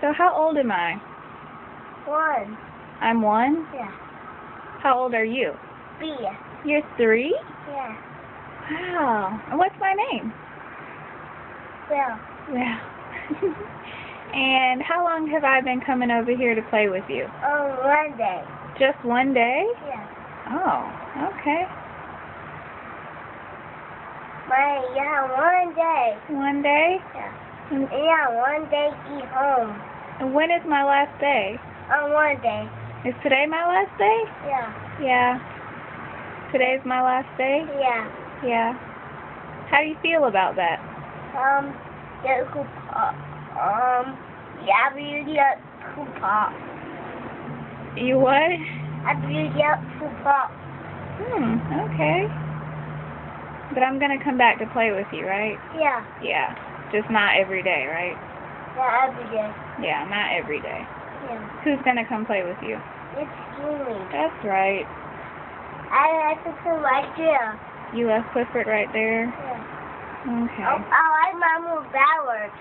So how old am I? 1. I'm 1? Yeah. How old are you? 3. You're 3? Yeah. Wow. And what's my name? Well, Yeah. And how long have I been coming over here to play with you? on 1 day. Just 1 day? Yeah. Oh, okay. Yeah, 1 day. 1 day? Yeah. And Yeah, 1 day eat home. and when is my last day? On 1 day. Is today my last day? Yeah. Yeah. Today's my last day? Yeah. Yeah. How do you feel about that? Yeah, cool pop. Yeah, really cool pop. You what? I really cool pop. Okay. But I'm gonna come back to play with you, right? Yeah. Yeah. Just not every day, right? Yeah, every day. Yeah, not every day. Yeah. Who's gonna come play with you? It's Jimmy. That's right. I took him right there. You left Clifford right there? Yeah. Okay. Oh, I like Mama flowers.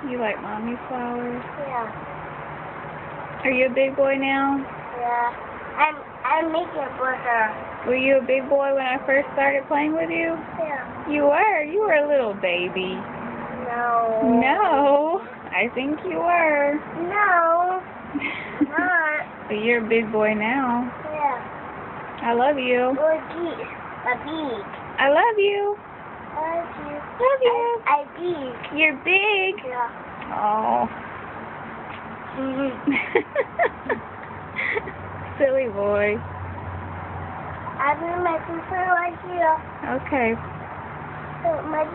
You like Mommy's flowers? Yeah. Are you a big boy now? Yeah. I'm making for her. Were you a big boy when I first started playing with you? Yeah. You were. You were a little baby. No. No. I think you were. No. Not. But you're a big boy now. Yeah. I love you. Or a big. I love you. Love you. Love you. I big. You're big. Yeah. Oh. Silly boy. I'm making for right here. Okay. So, my